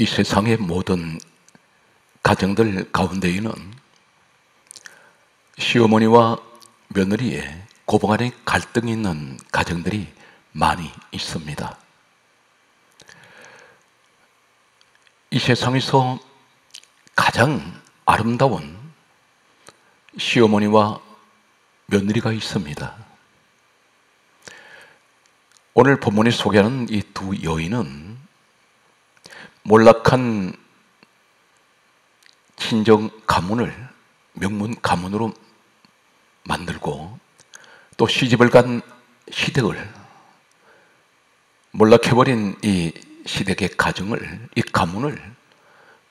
이 세상의 모든 가정들 가운데에는 시어머니와 며느리의 고부간의 갈등이 있는 가정들이 많이 있습니다. 이 세상에서 가장 아름다운 시어머니와 며느리가 있습니다. 오늘 본문에 소개하는 이 두 여인은 몰락한 친정 가문을 명문 가문으로 만들고 또 시집을 간 시댁을 몰락해버린 이 시댁의 가정을, 이 가문을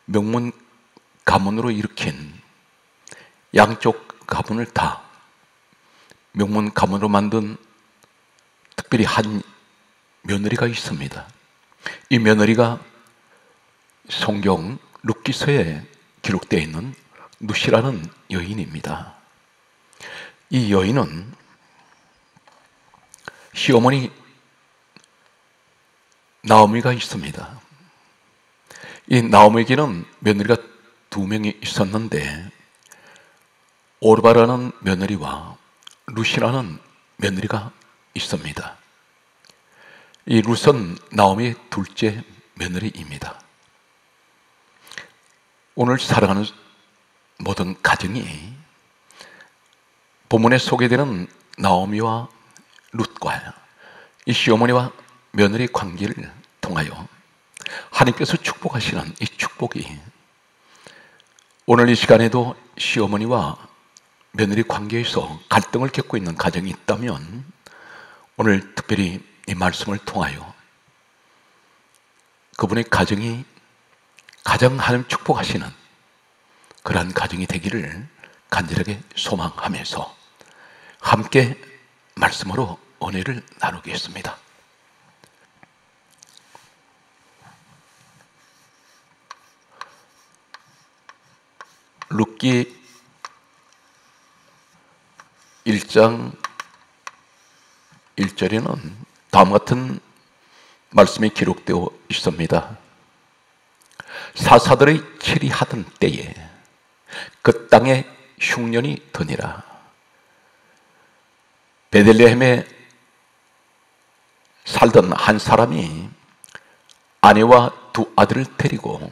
명문 가문으로 일으킨, 양쪽 가문을 다 명문 가문으로 만든 특별히 한 며느리가 있습니다. 이 며느리가 성경 룻기서에 기록되어 있는 룻이라는 여인입니다. 이 여인은 시어머니 나오미가 있습니다. 이 나오미에게는 며느리가 두 명이 있었는데 오르바라는 며느리와 룻이라는 며느리가 있습니다. 이 룻은 나오미의 둘째 며느리입니다. 오늘 살아가는 모든 가정이 본문에 소개되는 나오미와 룻과 이 시어머니와 며느리 관계를 통하여 하나님께서 축복하시는 이 축복이 오늘 이 시간에도 시어머니와 며느리 관계에서 갈등을 겪고 있는 가정이 있다면 오늘 특별히 이 말씀을 통하여 그분의 가정이 가장 하나님 축복하시는 그러한 가정이 되기를 간절하게 소망하면서 함께 말씀으로 은혜를 나누겠습니다. 룻기 1장 1절에는 다음과 같은 말씀이 기록되어 있습니다. 사사들의 치리하던 때에 그 땅에 흉년이 드니라. 베들레헴에 살던 한 사람이 아내와 두 아들을 데리고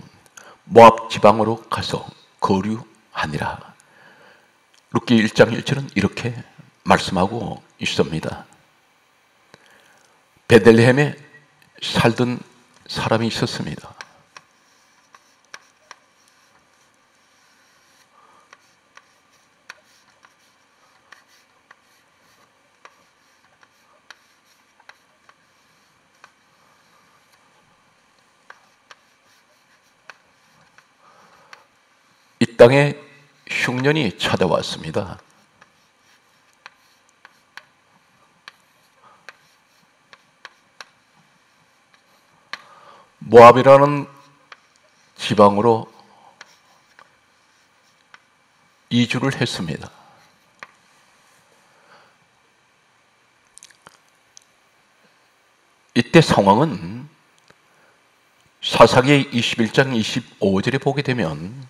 모압 지방으로 가서 거류하니라. 룻기 1장 1절은 이렇게 말씀하고 있습니다. 베들레헴에 살던 사람이 있었습니다. 이 땅에 흉년이 찾아왔습니다. 모압이라는 지방으로 이주를 했습니다. 이때 상황은 사사기 21장 25절에 보게 되면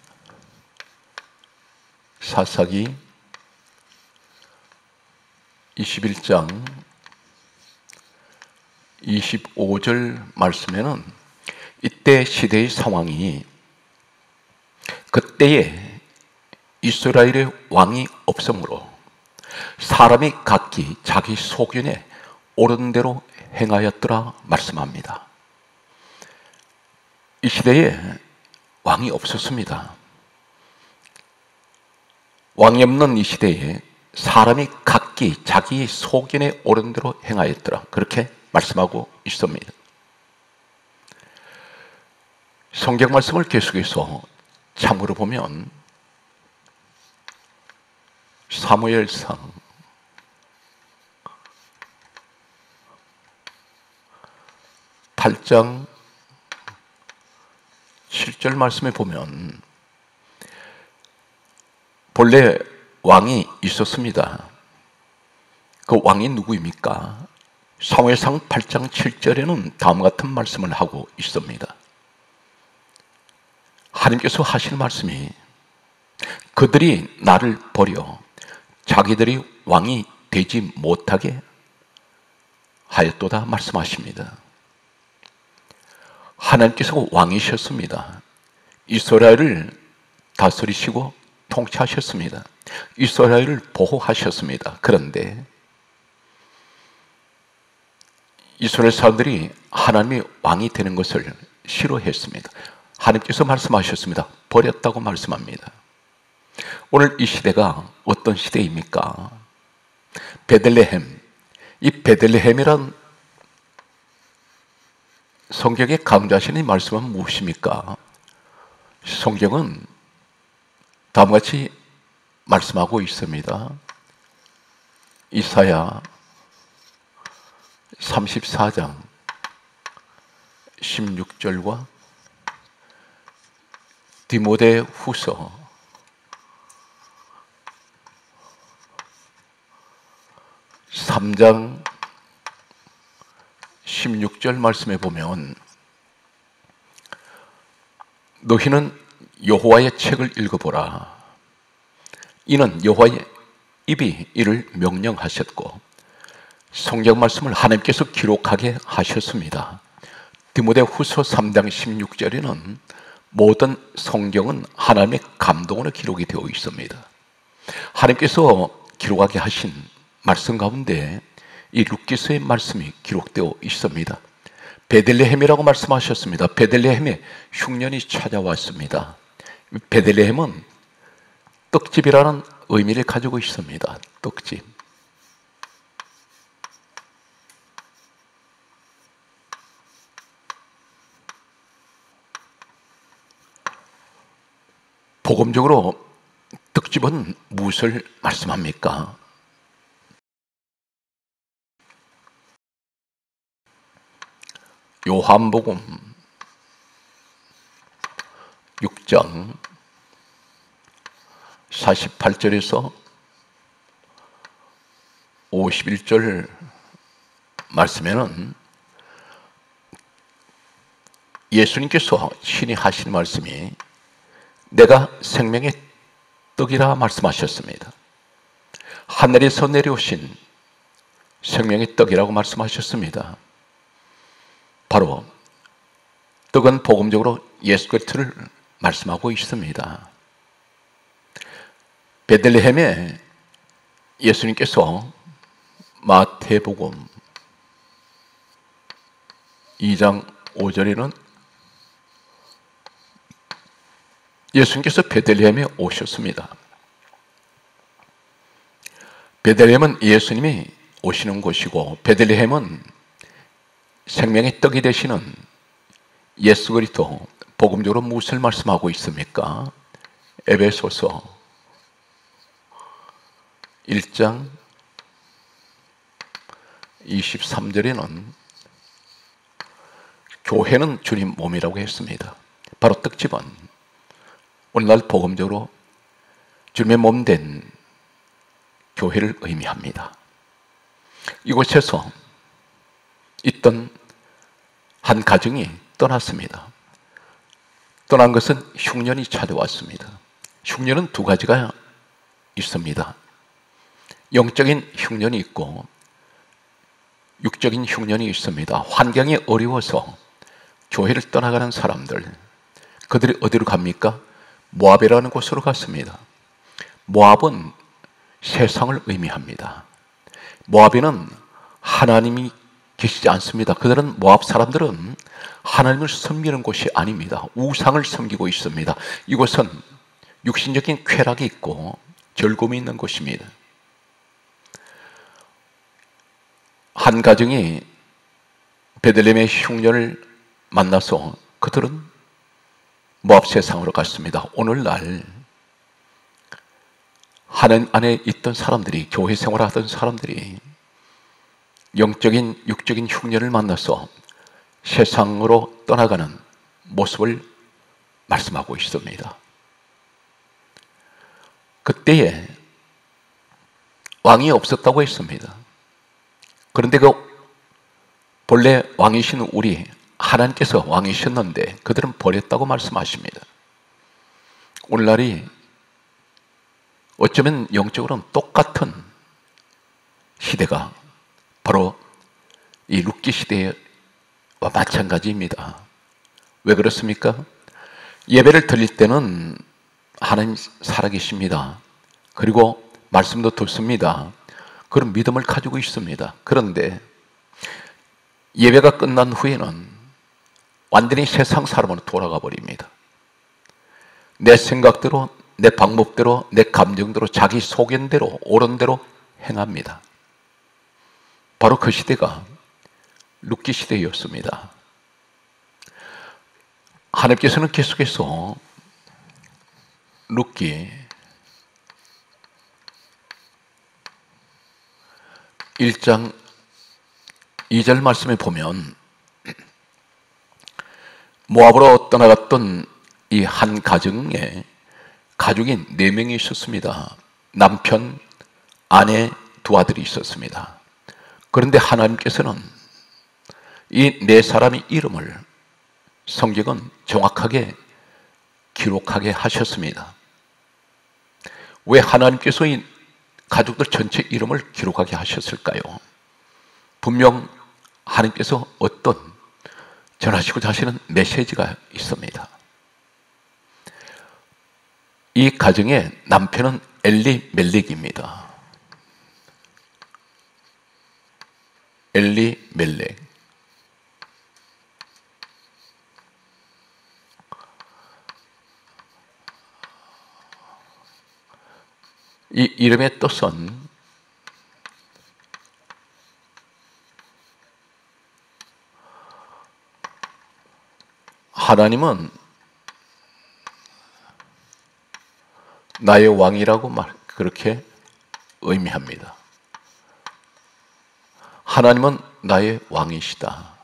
사사기 21장 25절 말씀에는 이때 시대의 상황이 그때에 이스라엘의 왕이 없으므로 사람이 각기 자기 소견에 옳은 대로 행하였더라 말씀합니다. 이 시대에 왕이 없었습니다. 왕이 없는 이 시대에 사람이 각기 자기 소견에 옳은 대로 행하였더라 그렇게 말씀하고 있습니다. 성경 말씀을 계속해서 참고로 보면 사무엘상 8장 7절 말씀에 보면 본래 왕이 있었습니다. 그 왕이 누구입니까? 사무엘상 8장 7절에는 다음과 같은 말씀을 하고 있습니다. 하나님께서 하시는 말씀이 그들이 나를 버려 자기들이 왕이 되지 못하게 하였도다 말씀하십니다. 하나님께서 왕이셨습니다. 이스라엘을 다스리시고 통치하셨습니다. 이스라엘을 보호하셨습니다. 그런데 이스라엘 사람들이 하나님이 왕이 되는 것을 싫어했습니다. 하나님께서 말씀하셨습니다. 버렸다고 말씀합니다. 오늘 이 시대가 어떤 시대입니까? 베들레헴. 이 베들레헴이란 성경에 강조하시는 말씀은 무엇입니까? 성경은 다음과 같이 말씀하고 있습니다. 이사야 34장 16절과 디모데 후서 3장 16절 말씀에 보면 너희는 여호와의 책을 읽어보라. 이는 여호와의 입이 이를 명령하셨고 성경 말씀을 하나님께서 기록하게 하셨습니다. 디모데 후서 3장 16절에는 모든 성경은 하나님의 감동으로 기록이 되어 있습니다. 하나님께서 기록하게 하신 말씀 가운데 이 룻기서의 말씀이 기록되어 있습니다. 베들레헴이라고 말씀하셨습니다. 베들레헴에 흉년이 찾아왔습니다. 베들레헴은 떡집이라는 의미를 가지고 있습니다. 떡집. 복음적으로 떡집은 무엇을 말씀합니까? 요한복음 6장 48절에서 51절 말씀에는 예수님께서 친히 하신 말씀이 내가 생명의 떡이라 말씀하셨습니다. 하늘에서 내려오신 생명의 떡이라고 말씀하셨습니다. 바로 떡은 복음적으로 예수 그리스도를 말씀하고 있습니다. 베들레헴에 예수님께서 마태복음 2장 5절에는 예수님께서 베들레헴에 오셨습니다. 베들레헴은 예수님이 오시는 곳이고 베들레헴은 생명의 떡이 되시는 예수 그리스도, 복음적으로 무엇을 말씀하고 있습니까? 에베소서 1장 23절에는 교회는 주님 몸이라고 했습니다. 바로 떡집은 오늘날 복음적으로 주님의 몸 된 교회를 의미합니다. 이곳에서 있던 한 가정이 떠났습니다. 떠난 것은 흉년이 찾아왔습니다. 흉년은 두 가지가 있습니다. 영적인 흉년이 있고 육적인 흉년이 있습니다. 환경이 어려워서 교회를 떠나가는 사람들, 그들이 어디로 갑니까? 모압이라는 곳으로 갔습니다. 모압은 세상을 의미합니다. 모압에는 하나님이 계시지 않습니다. 그들은 모압 사람들은 하나님을 섬기는 곳이 아닙니다. 우상을 섬기고 있습니다. 이곳은 육신적인 쾌락이 있고 즐거움이 있는 곳입니다. 한 가정이 베들레헴의 흉년을 만나서 그들은 모압 세상으로 갔습니다. 오늘날 하나님 안에 있던 사람들이, 교회 생활하던 사람들이 영적인, 육적인 흉년을 만나서 세상으로 떠나가는 모습을 말씀하고 있습니다. 그때에 왕이 없었다고 했습니다. 그런데 그 본래 왕이신 우리 하나님께서 왕이셨는데 그들은 버렸다고 말씀하십니다. 오늘날이 어쩌면 영적으로는 똑같은 시대가 바로 이 룻기 시대와 마찬가지입니다. 왜 그렇습니까? 예배를 드릴 때는 하나님 살아계십니다. 그리고 말씀도 듣습니다. 그런 믿음을 가지고 있습니다. 그런데 예배가 끝난 후에는 완전히 세상 사람으로 돌아가 버립니다. 내 생각대로, 내 방법대로, 내 감정대로, 자기 소견대로, 옳은 대로 행합니다. 바로 그 시대가 룻기 시대였습니다. 하나님께서는 계속해서 룻기 1장 2절 말씀에 보면 모압으로 떠나갔던 이 한 가정에 가족이 4명이 있었습니다. 남편, 아내, 2 아들이 있었습니다. 그런데 하나님께서는 이 4사람의 이름을 성경은 정확하게 기록하게 하셨습니다. 왜 하나님께서 이 가족들 전체 이름을 기록하게 하셨을까요? 분명 하나님께서 어떤 전하시고자 하시는 메시지가 있습니다. 이 가정의 남편은 엘리멜렉입니다. 엘리멜렉. 이 이름의 뜻은 하나님은 나의 왕이라고 그렇게 의미합니다. 하나님은 나의 왕이시다.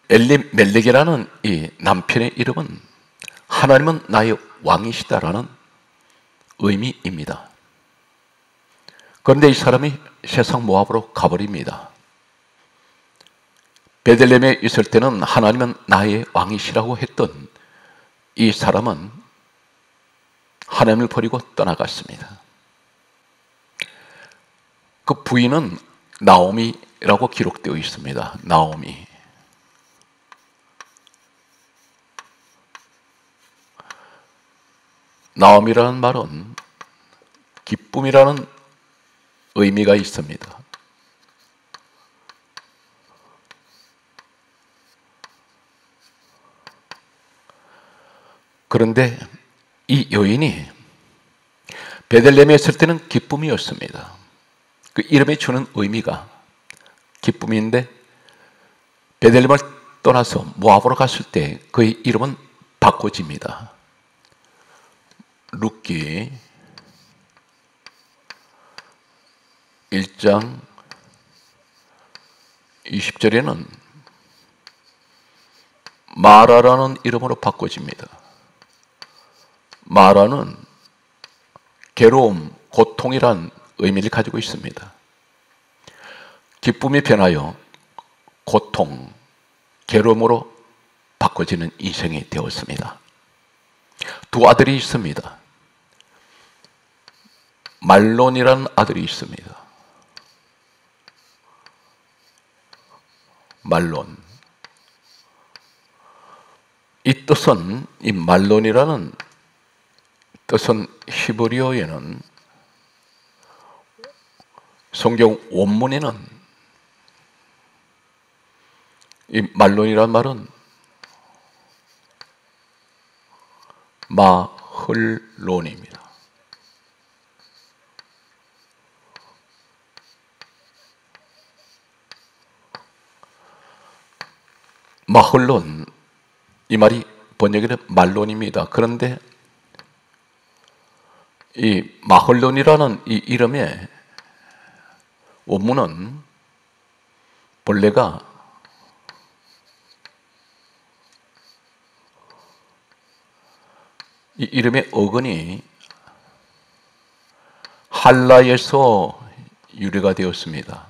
엘리멜렉이라는 이 남편의 이름은 하나님은 나의 왕이시다라는 의미입니다. 그런데 이 사람이 세상 모압으로 가버립니다. 베들레헴에 있을 때는 하나님은 나의 왕이시라고 했던 이 사람은 하나님을 버리고 떠나갔습니다. 그 부인은 나오미라고 기록되어 있습니다. 나오미. 나오미라는 말은 기쁨이라는 의미가 있습니다. 그런데 이 여인이 베들레헴에 있을 때는 기쁨이었습니다. 그 이름에 주는 의미가 기쁨인데 베들레헴을 떠나서 모압으로 갔을 때 그의 이름은 바꿔집니다. 룻기 1장 20절에는 마라라는 이름으로 바꿔집니다. 마라는 괴로움, 고통이란 의미를 가지고 있습니다. 기쁨이 변하여 고통, 괴로움으로 바꿔지는 인생이 되었습니다. 2 아들이 있습니다. 말론이라는 아들이 있습니다. 말론. 이 뜻은, 이 말론이라는 뜻은 히브리어에는 성경 원문에는 이 말론이란 말은 마흘론입니다. 마흘론, 이 말이 번역에는 말론입니다. 그런데 이 마흘론이라는 이 이름의 원문은 본래가 이 이름의 어근이 할라에서 유래가 되었습니다.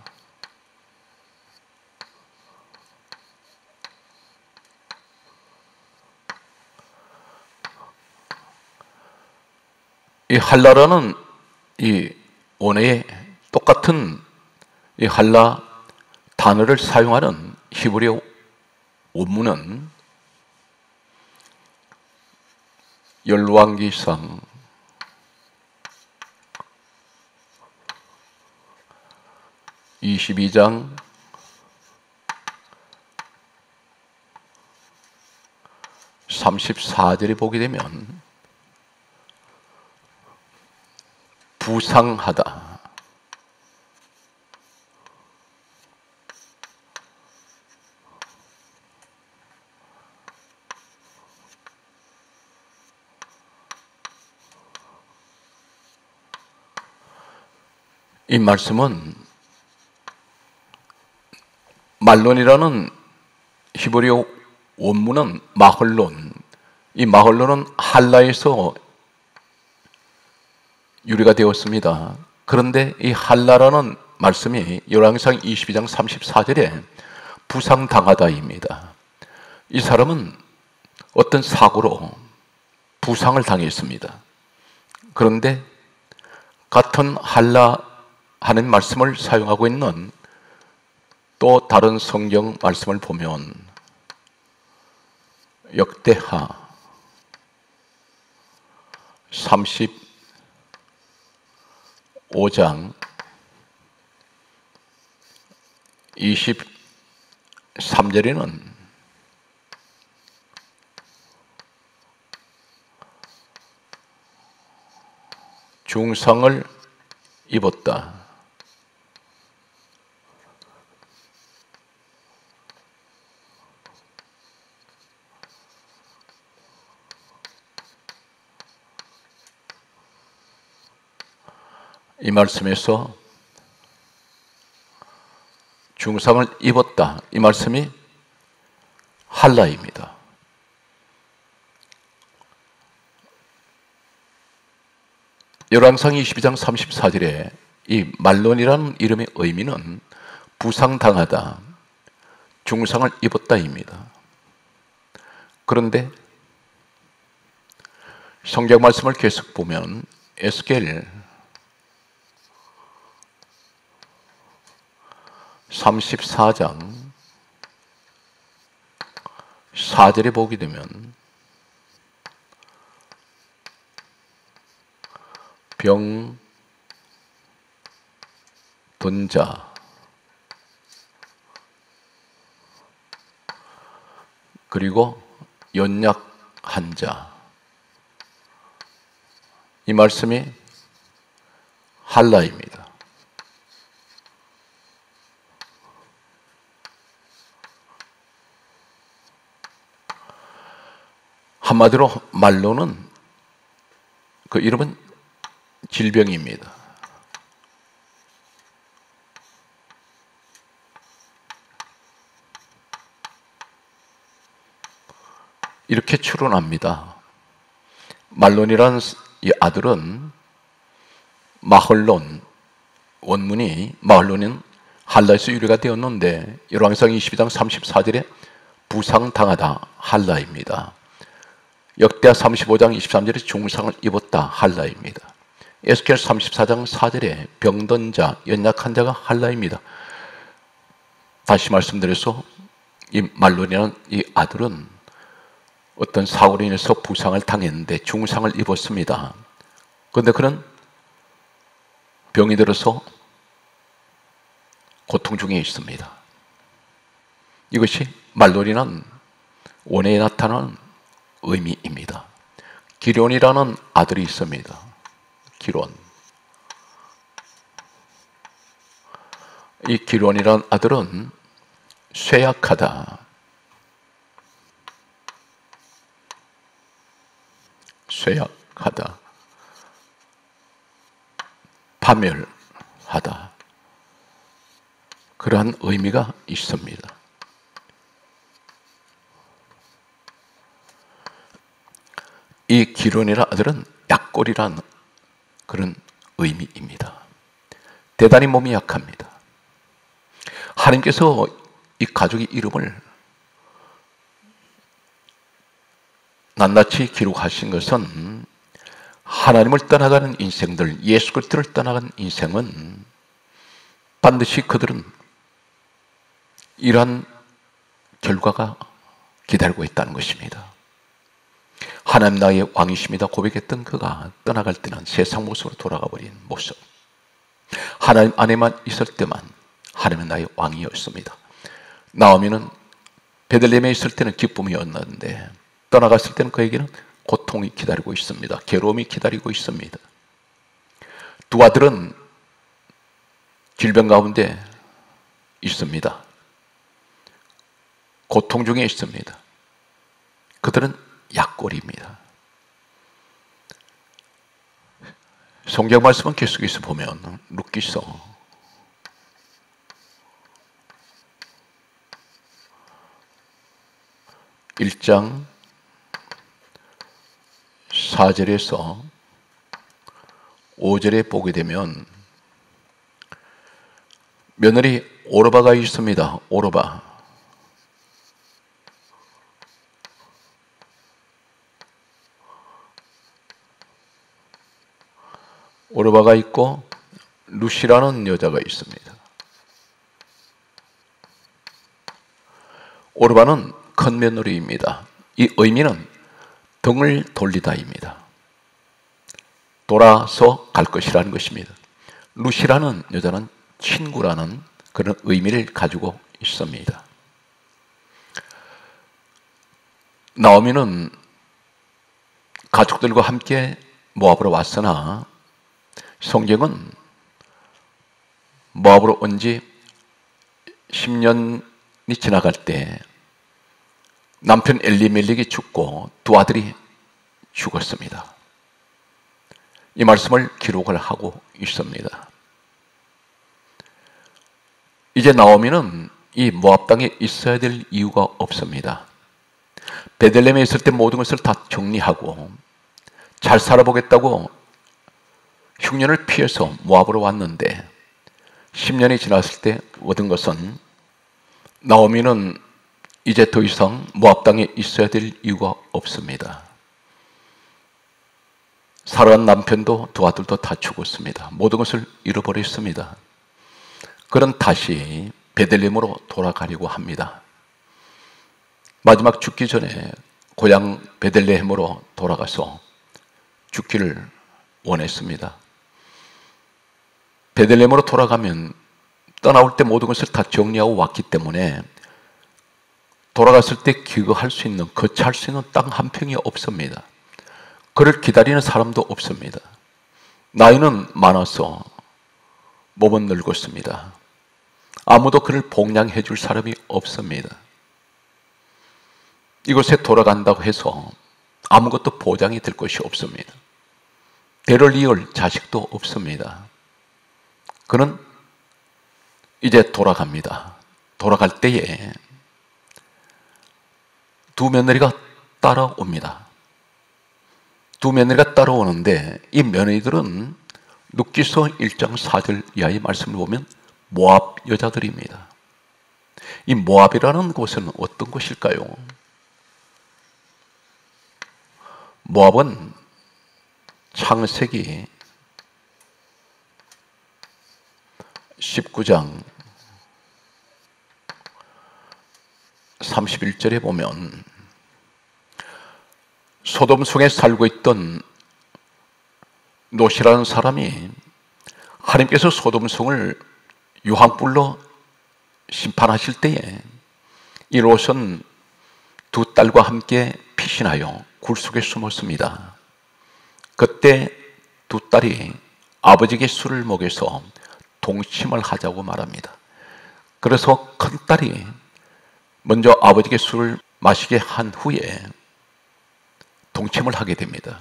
이 할라라는 이 원어에 똑같은 이 할라 단어를 사용하는 히브리어 원문은 열왕기상 22장 34절에 보게 되면 부상하다, 이 말씀은 말론이라는 히브리어 원문은 마헐론, 이 마헐론은 할라에서 유래가 되었습니다. 그런데 이 할라라는 말씀이 열왕기상 22장 34절에 부상당하다입니다. 이 사람은 어떤 사고로 부상을 당했습니다. 그런데 같은 할라 하는 말씀을 사용하고 있는 또 다른 성경 말씀을 보면 역대하 35장 23절에는 중상을 입었다. 이 말씀에서 중상을 입었다, 이 말씀이 할라입니다. 열왕기상 22장 34절에 이 말론이라는 이름의 의미는 부상당하다, 중상을 입었다입니다. 그런데 성경 말씀을 계속 보면 에스겔 34장 4절에 보게 되면 병 든 자, 그리고 연약한 자, 이 말씀이 할라입니다. 한마디로 말로는 그 이름은 질병입니다. 이렇게 추론합니다. 말론이라는 이 아들은 마헐론, 원문이 마헐론은 할라에서 유래가 되었는데 열왕기상 22장 34절에 부상당하다, 할라입니다. 역대하 35장 23절에 중상을 입었다, 할라입니다. 에스겔 34장 4절에 병든 자, 연약한 자가 할라입니다. 다시 말씀드려서 이 말론이라는 이 아들은 어떤 사고로 인해서 부상을 당했는데 중상을 입었습니다. 그런데 그는 병이 들어서 고통 중에 있습니다. 이것이 말론이라는 원어에 나타나는 의미입니다. 기론이라는 아들이 있습니다. 기론. 이 기론이라는 아들은 쇠약하다, 쇠약하다, 파멸하다, 그러한 의미가 있습니다. 이 기론이라는 아들은 약골이라는 그런 의미입니다. 대단히 몸이 약합니다. 하나님께서 이 가족의 이름을 낱낱이 기록하신 것은 하나님을 떠나가는 인생들, 예수 그리스도를 떠나가는 인생은 반드시 그들은 이러한 결과가 기다리고 있다는 것입니다. 하나님 나의 왕이십니다 고백했던 그가 떠나갈 때는 세상 모습으로 돌아가 버린 모습, 하나님 안에만 있을 때만 하나님은 나의 왕이었습니다. 나오미는 베들레헴에 있을 때는 기쁨이었는데 떠나갔을 때는 그에게는 고통이 기다리고 있습니다. 괴로움이 기다리고 있습니다. 두 아들은 질병 가운데 있습니다. 고통 중에 있습니다. 그들은 약골입니다. 성경 말씀은 계속해서 보면 룻기서 1장 4절에서 5절에 보게 되면 며느리 오르바가 있습니다. 오르바가 있고 룻이라는 여자가 있습니다. 오르바는 큰 며느리입니다. 이 의미는 등을 돌리다입니다. 돌아서 갈 것이라는 것입니다. 룻이라는 여자는 친구라는 그런 의미를 가지고 있습니다. 나오미는 가족들과 함께 모압으로 왔으나 성경은 모압으로 온 지 10년이 지나갈 때 남편 엘리멜렉이 죽고 두 아들이 죽었습니다. 이 말씀을 기록을 하고 있습니다. 이제 나오미는 이 모압 땅에 있어야 될 이유가 없습니다. 베들레헴에 있을 때 모든 것을 다 정리하고 잘 살아보겠다고 흉년을 피해서 모압으로 왔는데 10년이 지났을 때 얻은 것은 나오미는 이제 더 이상 모압 땅에 있어야 될 이유가 없습니다. 사랑한 남편도 두 아들도 다 죽었습니다. 모든 것을 잃어버렸습니다. 그는 다시 베들레헴으로 돌아가려고 합니다. 마지막 죽기 전에 고향 베들레헴으로 돌아가서 죽기를 원했습니다. 베들레헴으로 돌아가면 떠나올 때 모든 것을 다 정리하고 왔기 때문에 돌아갔을 때 기거할 수 있는, 거처할 수 있는 땅 한 평이 없습니다. 그를 기다리는 사람도 없습니다. 나이는 많아서 몸은 늙었습니다. 아무도 그를 복양해 줄 사람이 없습니다. 이곳에 돌아간다고 해서 아무것도 보장이 될 것이 없습니다. 대를 이을 자식도 없습니다. 그는 이제 돌아갑니다. 돌아갈 때에 두 며느리가 따라옵니다. 두 며느리가 따라오는데 이 며느리들은 룻기서 1장 4절 이하의 말씀을 보면 모압 여자들입니다. 이 모압이라는 곳은 어떤 곳일까요? 모압은 창세기 19장 31절에 보면 소돔성에 살고 있던 롯이라는 사람이 하나님께서 소돔성을 유황불로 심판하실 때에 이 롯은 두 딸과 함께 피신하여 굴 속에 숨었습니다. 그때 두 딸이 아버지에게 술을 먹여서 동침을 하자고 말합니다. 그래서 큰 딸이 먼저 아버지에게 술을 마시게 한 후에 동침을 하게 됩니다.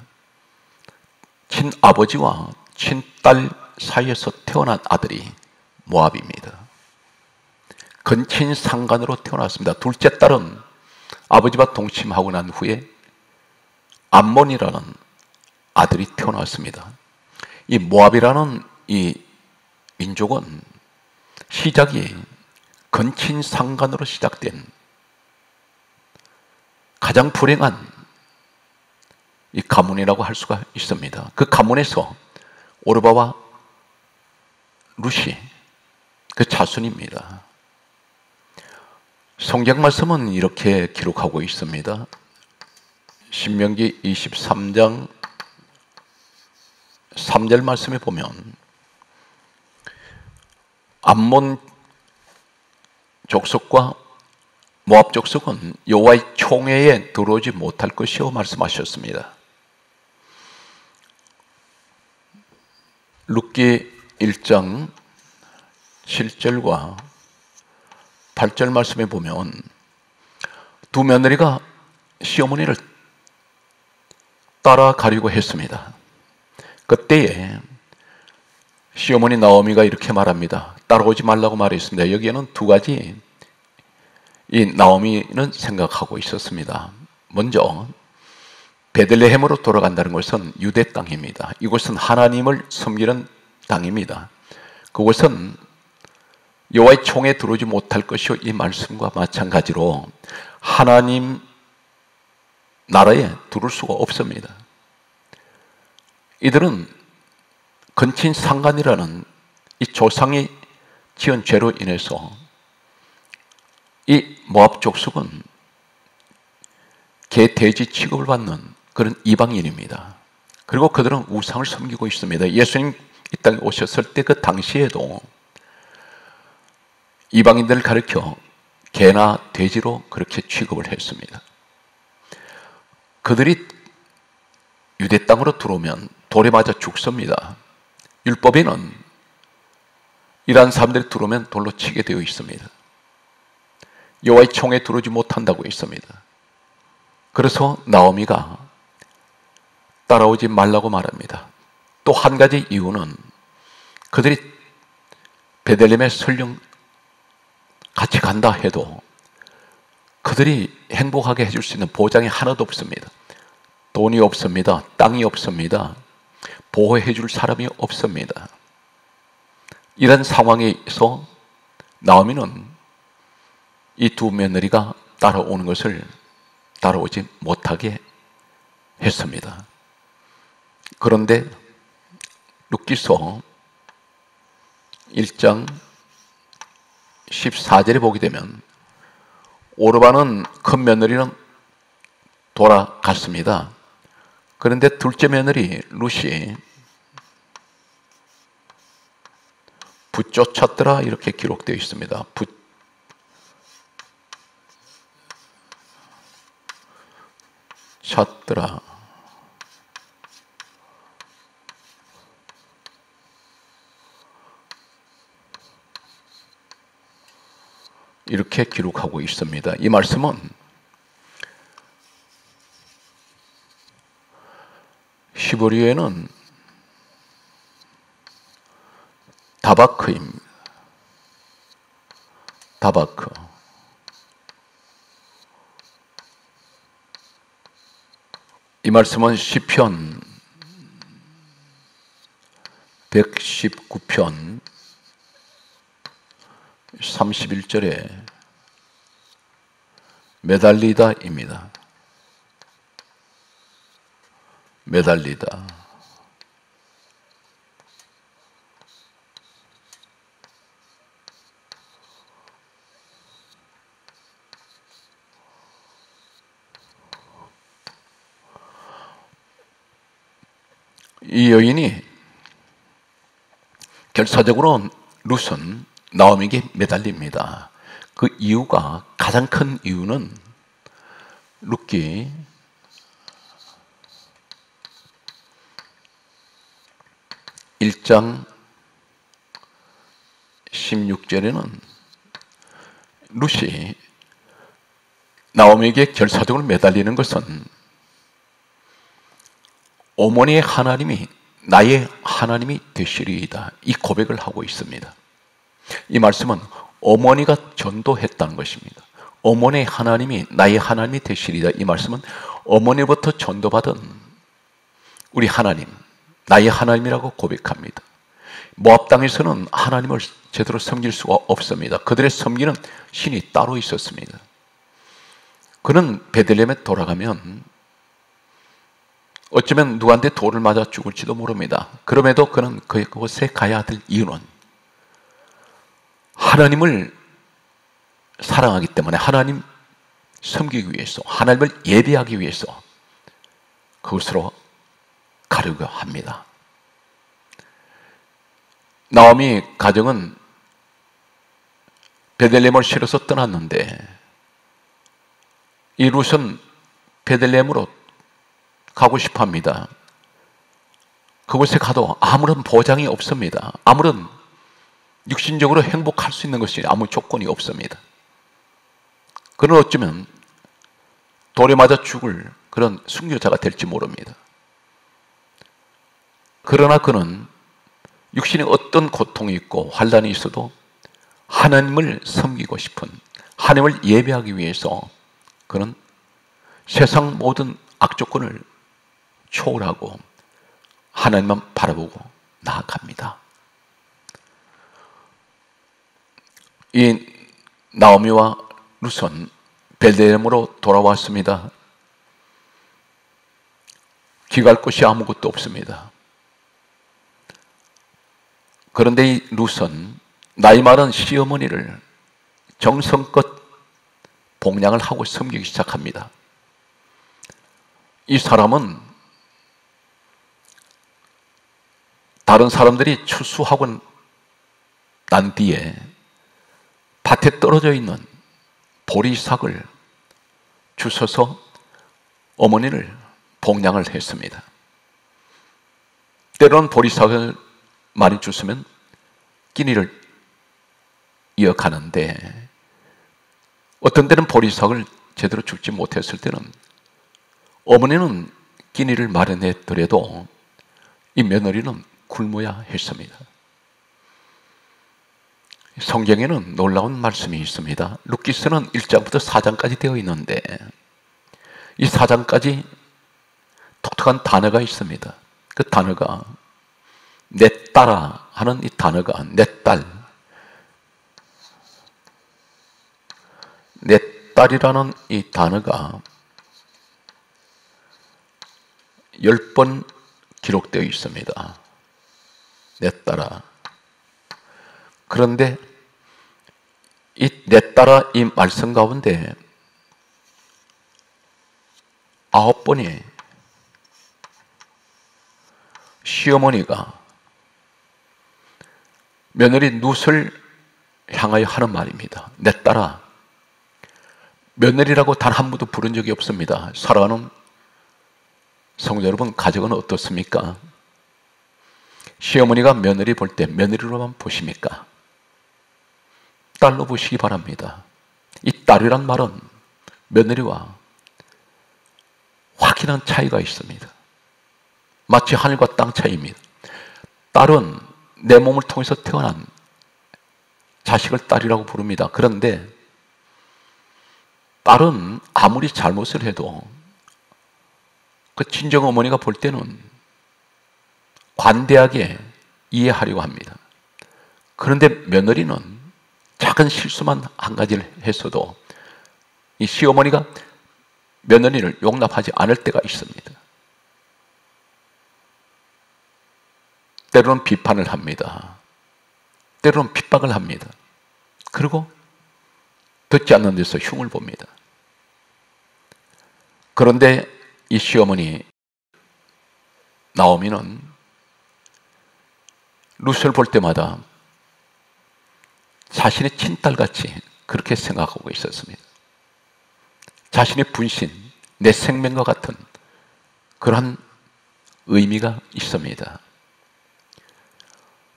친아버지와 친딸 사이에서 태어난 아들이 모압입니다. 근친 상간으로 태어났습니다. 둘째 딸은 아버지와 동침하고 난 후에 암몬이라는 아들이 태어났습니다. 이 모압이라는 이 민족은 시작이 근친상간으로 시작된 가장 불행한 이 가문이라고 할 수가 있습니다. 그 가문에서 오르바와 룻이 그 자손입니다. 성경 말씀은 이렇게 기록하고 있습니다. 신명기 23장 3절 말씀에 보면 암몬 족속과 모압 족속은 여호와의 총회에 들어오지 못할 것이요 말씀하셨습니다. 룻기 1장 7절과 8절 말씀에 보면 두 며느리가 시어머니를 따라가려고 했습니다. 그때에 시어머니 나오미가 이렇게 말합니다. 따라오지 말라고 말했습니다. 여기에는 두 가지 이 나오미는 생각하고 있었습니다. 먼저 베들레헴으로 돌아간다는 것은 유대 땅입니다. 이곳은 하나님을 섬기는 땅입니다. 그곳은 여호와의 총에 들어오지 못할 것이요, 이 말씀과 마찬가지로 하나님 나라에 들어올 수가 없습니다. 이들은 근친상간이라는 이 조상이 지은 죄로 인해서 이 모압 족속은 개, 돼지 취급을 받는 그런 이방인입니다. 그리고 그들은 우상을 섬기고 있습니다. 예수님 이 땅에 오셨을 때 그 당시에도 이방인들을 가리켜 개나 돼지로 그렇게 취급을 했습니다. 그들이 유대 땅으로 들어오면 돌에 맞아 죽습니다. 율법에는 이러한 사람들이 들어오면 돌로 치게 되어 있습니다. 여호와의 총에 들어오지 못한다고 했습니다. 그래서 나오미가 따라오지 말라고 말합니다. 또 한 가지 이유는 그들이 베들레헴에 설령 같이 간다 해도 그들이 행복하게 해줄 수 있는 보장이 하나도 없습니다. 돈이 없습니다. 땅이 없습니다. 보호해 줄 사람이 없습니다. 이런 상황에서 나오미는 이 두 며느리가 따라오는 것을 따라오지 못하게 했습니다. 그런데 룻기서 1장 14절에 보게 되면 오르바는 큰 며느리는 돌아갔습니다. 그런데 둘째 며느리 룻이 붙쫓았더라, 이렇게 기록되어 있습니다. 붙찾더라. 이렇게 기록하고 있습니다. 이 말씀은 히브리어에는 다바크입니다. 다바크. 이 말씀은 시편 119편 31절에 매달리다입니다. 매달리다. 이 여인이 결사적으로 룻은 나오미에게 매달립니다. 그 이유가, 가장 큰 이유는 룻기 1장 16절에는 룻이 나오미에게 결사적으로 매달리는 것은 어머니의 하나님이 나의 하나님이 되시리이다, 이 고백을 하고 있습니다. 이 말씀은 어머니가 전도했다는 것입니다. 어머니의 하나님이 나의 하나님이 되시리이다, 이 말씀은 어머니부터 전도받은 우리 하나님, 나의 하나님이라고 고백합니다. 모압 땅에서는 하나님을 제대로 섬길 수가 없습니다. 그들의 섬기는 신이 따로 있었습니다. 그는 베들레헴에 돌아가면 어쩌면 누구한테 돌을 맞아 죽을지도 모릅니다. 그럼에도 그는 그곳에 가야 될 이유는 하나님을 사랑하기 때문에, 하나님 섬기기 위해서, 하나님을 예배하기 위해서 그곳으로 가려고 합니다. 나오미 가정은 베들레헴을 실어서 떠났는데 이 룻은 베들레헴으로 가고 싶어 합니다. 그곳에 가도 아무런 보장이 없습니다. 아무런 육신적으로 행복할 수 있는 것이 아무 조건이 없습니다. 그는 어쩌면 돌에 맞아 죽을 그런 순교자가 될지 모릅니다. 그러나 그는 육신에 어떤 고통이 있고 환난이 있어도 하나님을 섬기고 싶은, 하나님을 예배하기 위해서 그는 세상 모든 악조건을 초월하고 하나님만 바라보고 나아갑니다. 이 나오미와 룻은 베들레헴으로 돌아왔습니다. 기갈 곳이 아무것도 없습니다. 그런데 이 룻은 나이 많은 시어머니를 정성껏 봉양을 하고 섬기기 시작합니다. 이 사람은 다른 사람들이 추수하고 난 뒤에 밭에 떨어져 있는 보리삭을 주워서 어머니를 봉양을 했습니다. 때로는 보리삭을 많이 주스면 끼니를 이어가는데 어떤 때는 보리삭을 제대로 죽지 못했을 때는 어머니는 끼니를 마련했더라도 이 며느리는 굶어야 했습니다. 성경에는 놀라운 말씀이 있습니다. 룻기서는 1장부터 4장까지 되어 있는데 이 4장까지 독특한 단어가 있습니다. 그 단어가 내 딸아 하는 이 단어가 내 딸이라는 이 단어가 10번 기록되어 있습니다. 내 딸아. 그런데 이 내 딸아 이 말씀 가운데 9번이 시어머니가 며느리 룻을 향하여 하는 말입니다. 내 딸아. 며느리라고 단 한 번도 부른 적이 없습니다. 사랑하는 성도 여러분, 가정은 어떻습니까? 시어머니가 며느리 볼 때 며느리로만 보십니까? 딸로 보시기 바랍니다. 이 딸이란 말은 며느리와 확연한 차이가 있습니다. 마치 하늘과 땅 차이입니다. 딸은 내 몸을 통해서 태어난 자식을 딸이라고 부릅니다. 그런데 딸은 아무리 잘못을 해도 그 친정 어머니가 볼 때는 관대하게 이해하려고 합니다. 그런데 며느리는 작은 실수만 한 가지를 했어도 이 시어머니가 며느리를 용납하지 않을 때가 있습니다. 때로는 비판을 합니다. 때로는 핍박을 합니다. 그리고 듣지 않는 데서 흉을 봅니다. 그런데 이 시어머니 나오미는 룻을 볼 때마다 자신의 친딸같이 그렇게 생각하고 있었습니다. 자신의 분신, 내 생명과 같은 그러한 의미가 있습니다.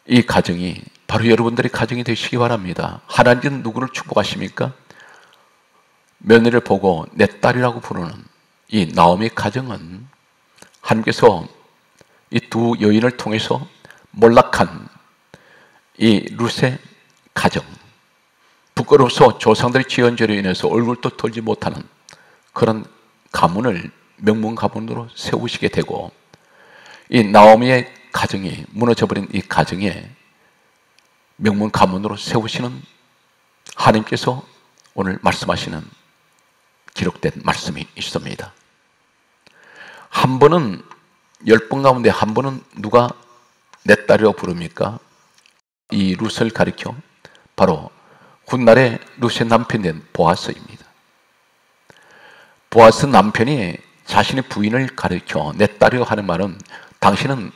이 가정이 바로 여러분들의 가정이 되시기 바랍니다. 하나님은 누구를 축복하십니까? 며느리를 보고 내 딸이라고 부르는 이 나오미의 가정은 하나님께서 이 두 여인을 통해서 몰락한 이 룻의 가정, 부끄러워서 조상들의 지연죄로 인해서 얼굴도 털지 못하는 그런 가문을 명문 가문으로 세우시게 되고, 이 나오미의 가정이 무너져버린 이 가정에 명문 가문으로 세우시는 하나님께서 오늘 말씀하시는 기록된 말씀이 있습니다. 한 번은 10번 가운데 한 번은 누가 내 딸이라고 부릅니까? 이 룻을 가리켜 바로 훗날에 룻의 남편된 보아스입니다. 보아스 남편이 자신의 부인을 가리켜 내 딸이라고 하는 말은 당신은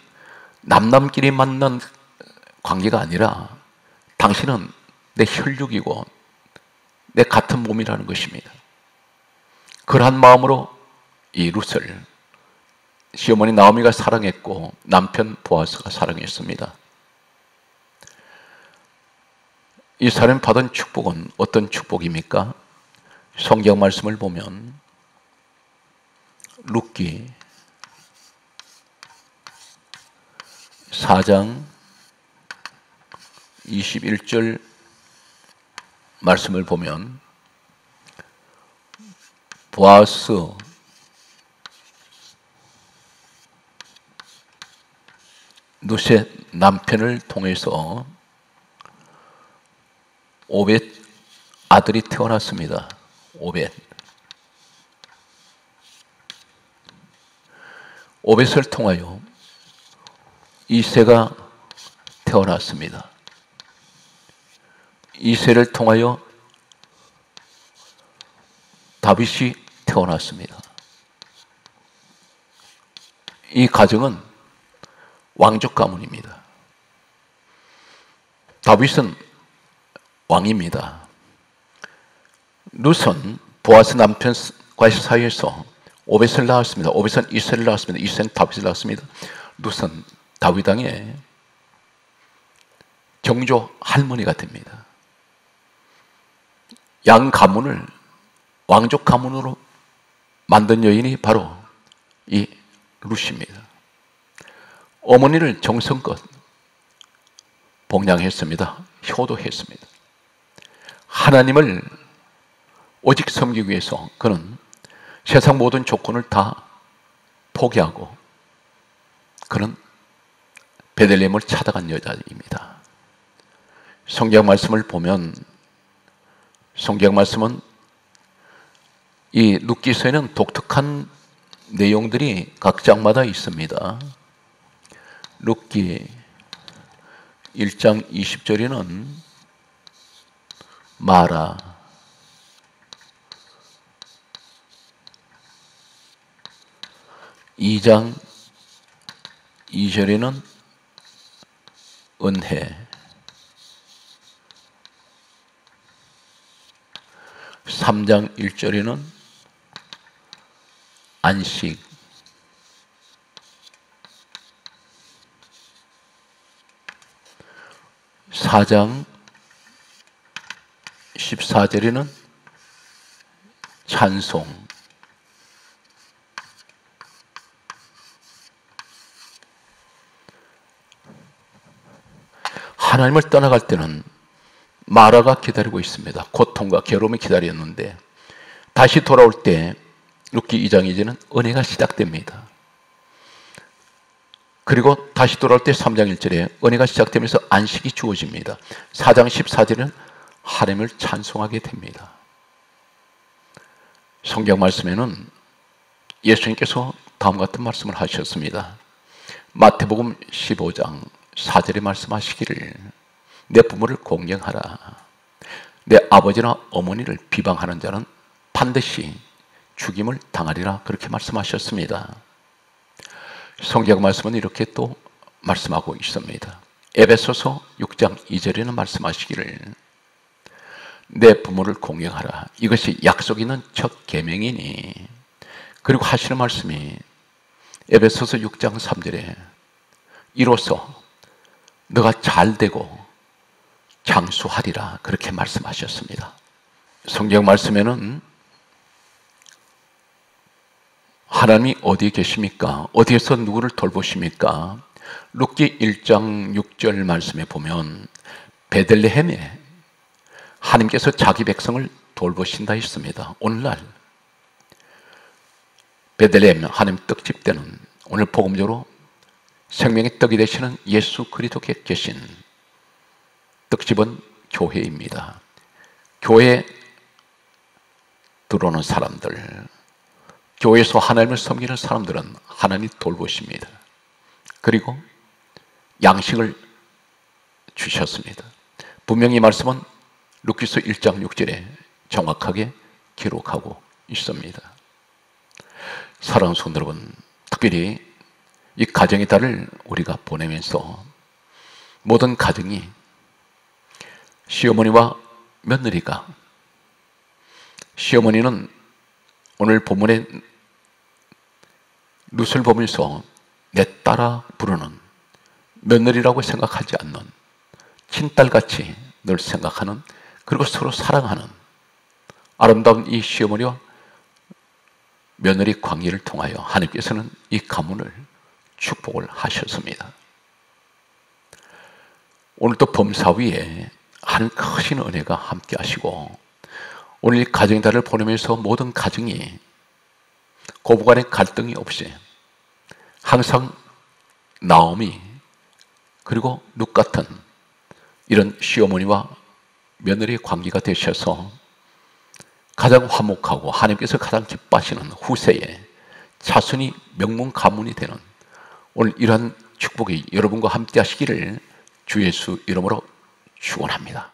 남남끼리 만난 관계가 아니라 당신은 내 혈육이고 내 같은 몸이라는 것입니다. 그러한 마음으로 이 룻을 시어머니 나오미가 사랑했고 남편 보아스가 사랑했습니다. 이 사람이 받은 축복은 어떤 축복입니까? 성경 말씀을 보면 룻기 4장 21절 말씀을 보면 보아스 룻의 남편을 통해서 오벳 아들이 태어났습니다. 오벳을 통하여 이새가 태어났습니다. 이새를 통하여 다윗이 태어났습니다. 이 가정은 왕족 가문입니다. 다윗은 왕입니다. 룻은 보아스 남편과의 사이에서 오벳을 낳았습니다. 오벳은 이새를 낳았습니다. 이새는 다윗을 낳았습니다. 룻은 다윗 왕의 경조 할머니가 됩니다. 양 가문을 왕족 가문으로 만든 여인이 바로 이 룻입니다. 어머니를 정성껏 봉양했습니다. 효도했습니다. 하나님을 오직 섬기기 위해서 그는 세상 모든 조건을 다 포기하고 그는 베들레헴을 찾아간 여자입니다. 성경 말씀을 보면 성경 말씀은 이 룻기서에는 독특한 내용들이 각 장마다 있습니다. 룻기 1장 20절에는 마라, 2장 2절에는 은혜, 3장 1절에는 안식, 4장 14절에는 찬송, 하나님을 떠나갈 때는 마라가 기다리고 있습니다. 고통과 괴로움이 기다렸는데 다시 돌아올 때 룻기 2장 2절은 은혜가 시작됩니다. 그리고 다시 돌아올 때 3장 1절에 은혜가 시작되면서 안식이 주어집니다. 4장 14절은 하나님을 찬송하게 됩니다. 성경 말씀에는 예수님께서 다음 같은 말씀을 하셨습니다. 마태복음 15장 4절에 말씀하시기를 내 부모를 공경하라. 내 아버지나 어머니를 비방하는 자는 반드시 죽임을 당하리라. 그렇게 말씀하셨습니다. 성경 말씀은 이렇게 또 말씀하고 있습니다. 에베소서 6장 2절에는 말씀하시기를 내 부모를 공경하라. 이것이 약속 있는 첫 계명이니. 그리고 하시는 말씀이 에베소서 6장 3절에 이로써 너가 잘되고 장수하리라. 그렇게 말씀하셨습니다. 성경 말씀에는 하나님이 어디에 계십니까? 어디에서 누구를 돌보십니까? 룻기 1장 6절 말씀에 보면 베들레헴에 하나님께서 자기 백성을 돌보신다 했습니다. 오늘날 베들레헴 하나님 떡집 때는 오늘 복음적으로 생명의 떡이 되시는 예수 그리스도께 계신 떡집은 교회입니다. 교회에 들어오는 사람들, 교회에서 하나님을 섬기는 사람들은 하나님이 돌보십니다. 그리고 양식을 주셨습니다. 분명히 이 말씀은 루키서 1장 6절에 정확하게 기록하고 있습니다. 사랑하는 성도 여러분, 특별히 이 가정의 달을 우리가 보내면서 모든 가정이 시어머니와 며느리가, 시어머니는 오늘 본문의 룻을 보면서 내 딸아 부르는, 며느리라고 생각하지 않는, 친딸같이 늘 생각하는, 그리고 서로 사랑하는 아름다운 이 시어머니와 며느리 관계를 통하여 하나님께서는 이 가문을 축복을 하셨습니다. 오늘도 범사위에 하나님 크신 은혜가 함께 하시고, 오늘 이 가정의 달을 보내면서 모든 가정이 고부간의 갈등이 없이 항상 나오미 그리고 룻 같은 이런 시어머니와 며느리의 관계가 되셔서 가장 화목하고 하나님께서 가장 기뻐하시는 후세에 자손이 명문 가문이 되는 오늘 이러한 축복이 여러분과 함께 하시기를 주 예수 이름으로 축원합니다.